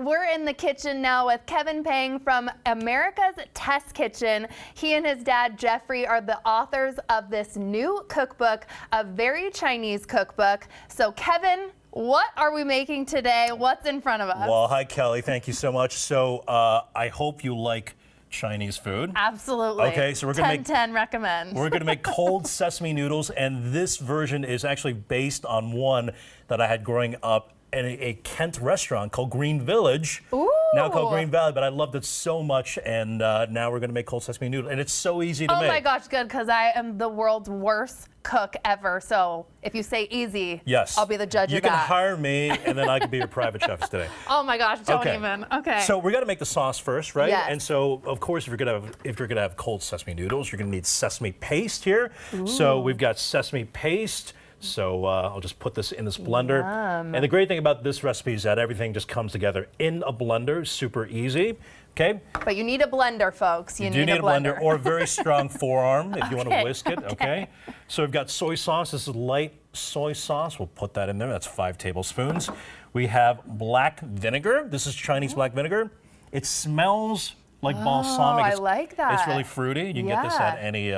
We're in the kitchen now with Kevin Pang from America's Test Kitchen. He and his dad, Jeffrey, are the authors of this new cookbook, a Very Chinese Cookbook. So, Kevin, what are we making today? What's in front of us? Well, hi, Kelly. Thank you so much. So, I hope you like Chinese food. Absolutely. Okay, so we're going to make 10 recommend. We're going to make cold sesame noodles, and this version is actually based on one that I had growing up in a Kent restaurant called Green Village. Ooh. Now called Green Valley, but I loved it so much, and now we're going to make cold sesame noodles, and it's so easy to make. Oh my gosh, good, because I am the world's worst cook ever. So if you say easy, yes, I'll be the judge of that. You can hire me, and then I can be your private chef today. Oh my gosh, don't even. Okay. So we're gonna make the sauce first, right? Yes. And so, of course, if you're gonna have cold sesame noodles, you're gonna need sesame paste here. Ooh. So we've got sesame paste. So I'll just put this in this blender. Yum. And the great thing about this recipe is that everything just comes together in a blender, super easy. Okay. But you need a blender, folks. You do need a blender or a very strong forearm if you want to whisk it. Okay. So we've got soy sauce. This is light soy sauce. We'll put that in there. That's 5 tablespoons. We have black vinegar. This is Chinese black vinegar. It smells like balsamic. I like that. It's really fruity. You can get this at any,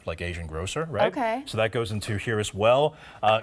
like Asian grocer, right? Okay. So that goes into here as well.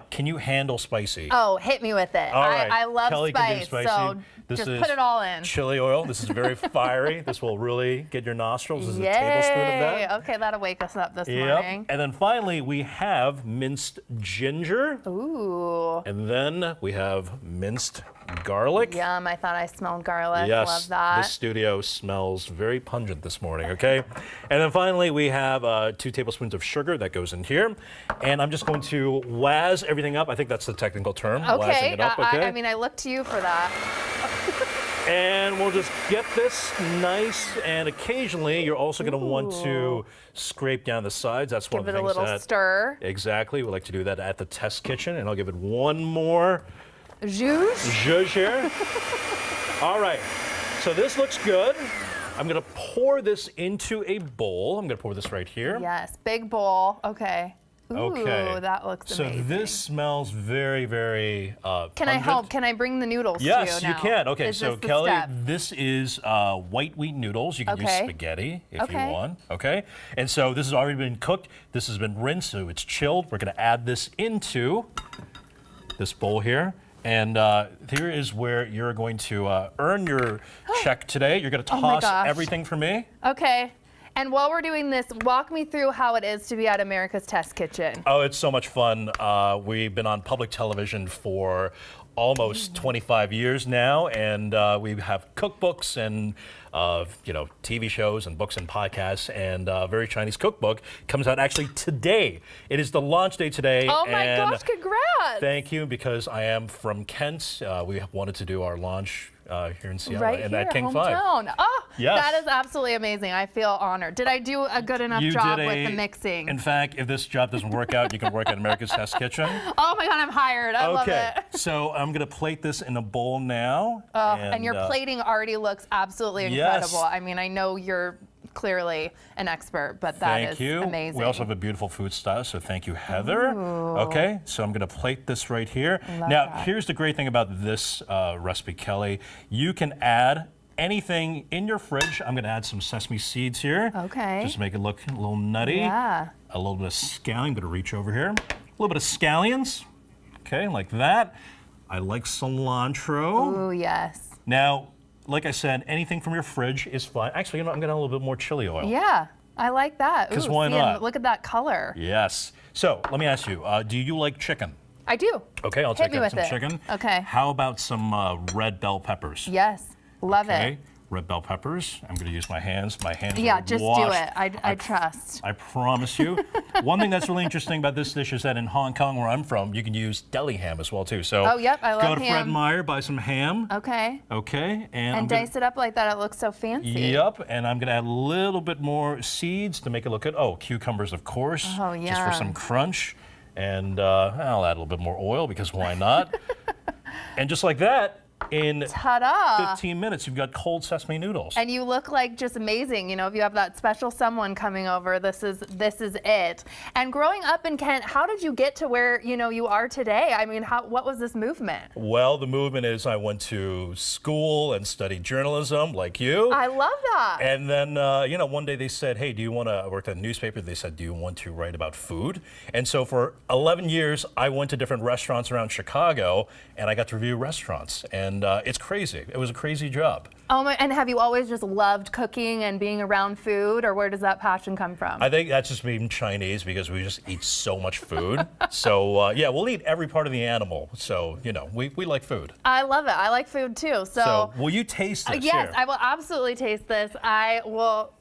Can you handle spicy? Oh, hit me with it. All right. I love Kelly spice, can do spicy. so this just is put it all in. Chili oil. This is very fiery. This will really get your nostrils. This is Yay. a tablespoon of that. Okay, that'll wake us up this morning. And then finally, we have minced ginger. Ooh. And then we have minced garlic. Yum, I thought I smelled garlic. Yes, Love that. this studio smells very pungent this morning, okay? And then finally, we have 2 tablespoons of sugar that goes in here. And I'm just going to waz everything up. I think that's the technical term, wazzing it up, okay? I mean, I look to you for that. And we'll just get this nice, and occasionally you're also going to want to scrape down the sides. That's one of the things that... Give it a little stir. Exactly. We like to do that at the test kitchen, and I'll give it one more... Zhuzh here. All right, so this looks good. I'm gonna pour this into a bowl. I'm gonna pour this right here. Yes, big bowl. Okay. Ooh, okay. That looks amazing. So this smells very, very Can I help? Can I bring the noodles to you now? Yes, you can. Okay, so Kelly, step? this is white wheat noodles. You can use spaghetti if you want. Okay, and so this has already been cooked. This has been rinsed, so it's chilled. We're gonna add this into this bowl here. And here is where you're going to earn your check today. You're going to toss everything for me. Okay. And while we're doing this, walk me through how it is to be at America's Test Kitchen. Oh, it's so much fun. We've been on public television for almost 25 years now, and we have cookbooks and TV shows and books and podcasts, and Very Chinese Cookbook comes out actually today. It is the launch day today. Oh my gosh, congrats! Thank you, because I am from Kent. We wanted to do our launch here in Seattle and at King 5. Oh, yes. That is absolutely amazing. I feel honored. Did I do a good enough job with the mixing? In fact, if this job doesn't work out, you can work at America's Test Kitchen. Oh my God, I'm hired. I love it. So I'm going to plate this in a bowl now. And your plating already looks absolutely incredible. Yes. I mean, I know you're clearly an expert, but that is amazing. We also have a beautiful food style, so thank you, Heather. Ooh. Okay, so I'm going to plate this right here. Now, here's the great thing about this recipe, Kelly. You can add anything in your fridge. I'm going to add some sesame seeds here. Okay. Just to make it look a little nutty. Yeah. A little bit of scallion. I'm going to reach over here. A little bit of scallions. Okay, like that. I like cilantro. Oh, yes. Now, like I said, anything from your fridge is fine. Actually, I'm going to add a little bit more chili oil. Yeah, I like that. Because why not? Look at that color. Yes. So let me ask you, do you like chicken? I do. Okay, I'll take out some chicken. Okay. How about some red bell peppers? Yes, love it. Red bell peppers. I'm going to use my hands. My hands Yeah, are just washed. do it. I trust. I promise you. One thing that's really interesting about this dish is that in Hong Kong, where I'm from, you can use deli ham as well too. So I love ham. Go to Fred Meyer, buy some ham. Okay. Okay. And dice it up like that. It looks so fancy. Yep. And I'm going to add a little bit more seeds to make it look good. Oh, cucumbers, of course. Oh, yeah. Just for some crunch. And I'll add a little bit more oil because why not? And just like that, in Ta-da! 15 minutes, you've got cold sesame noodles. And you look like just amazing. You know, if you have that special someone coming over, this is it. And growing up in Kent, how did you get to where, you know, you are today? I mean, what was this movement? Well, the movement is I went to school and studied journalism like you. I love that. And then, you know, one day they said, hey, do you want to, I worked at a newspaper, they said, do you want to write about food? And so for 11 years, I went to different restaurants around Chicago and I got to review restaurants. And it's crazy. It was a crazy job. Oh my, and have you always just loved cooking and being around food, or where does that passion come from? I think that's just being Chinese because we just eat so much food. So, yeah, we'll eat every part of the animal. So, you know, we like food. I love it. I like food too. So will you taste this? yes, Here. I will absolutely taste this. I will.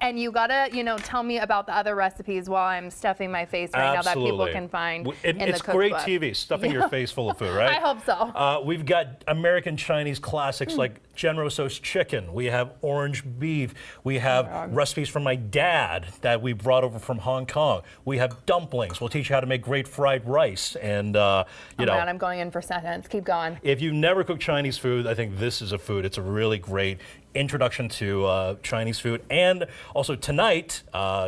And you gotta, you know, tell me about the other recipes while I'm stuffing my face right now that people can find in the cookbook. It's great TV, stuffing your face full of food, right? I hope so. We've got American Chinese classics like General Tso's chicken. We have orange beef. We have recipes from my dad that we brought over from Hong Kong. We have dumplings. We'll teach you how to make great fried rice. And, you know. Man, I'm going in for seconds. Keep going. If you've never cooked Chinese food, I think this is a food. It's a really great introduction to Chinese food. And also tonight,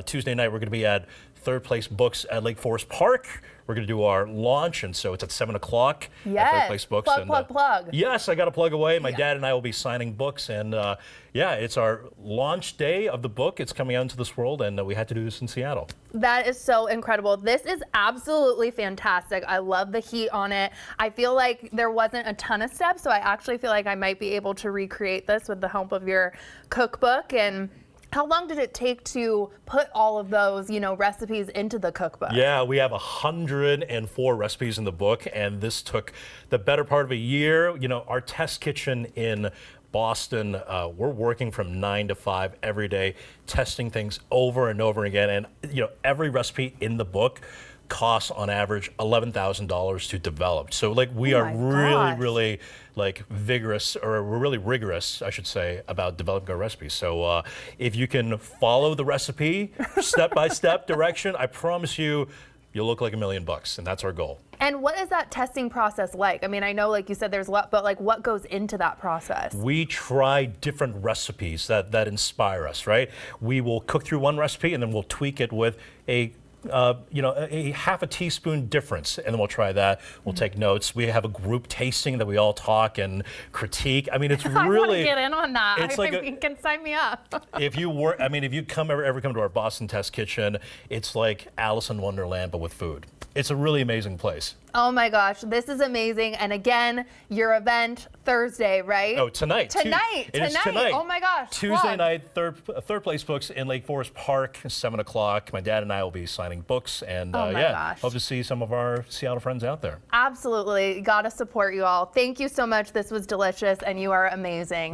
Tuesday night, we're going to be at Third Place Books at Lake Forest Park. We're going to do our launch, and so it's at 7 o'clock at Third Place Books. Plug. Yes, I got to plug away. My dad and I will be signing books, and yeah, it's our launch day of the book. It's coming out into this world, and we had to do this in Seattle. That is so incredible. This is absolutely fantastic. I love the heat on it. I feel like there wasn't a ton of steps, so I actually feel like I might be able to recreate this with the help of your cookbook. And how long did it take to put all of those, you know, recipes into the cookbook? Yeah, we have 104 recipes in the book, and this took the better part of a year. You know, our test kitchen in Boston, we're working from 9 to 5 every day, testing things over and over again. And, you know, every recipe in the book costs on average $11,000 to develop. So like we are really like vigorous, or we're really rigorous, I should say, about developing our recipes. So if you can follow the recipe step-by-step direction, I promise you, you'll look like $1 million, and that's our goal. And what is that testing process like? I mean, I know, like you said, there's a lot, but like what goes into that process? We try different recipes that inspire us, right? We will cook through one recipe and then we'll tweak it with a a half a teaspoon difference, and then we'll try that. We'll take notes. We have a group tasting that we all talk and critique. I mean, it's really. I want to get in on that. It's like you can sign me up. If you ever come to our Boston Test Kitchen, it's like Alice in Wonderland, but with food. It's a really amazing place. Oh my gosh, this is amazing. And again, your event Thursday, right? Oh, tonight. Tonight. Oh my gosh. Tuesday night, Third Place Books in Lake Forest Park, 7 o'clock. My dad and I will be signing books, and gosh. hope to see some of our Seattle friends out there. Absolutely. Got to support you all. Thank you so much. This was delicious, and you are amazing.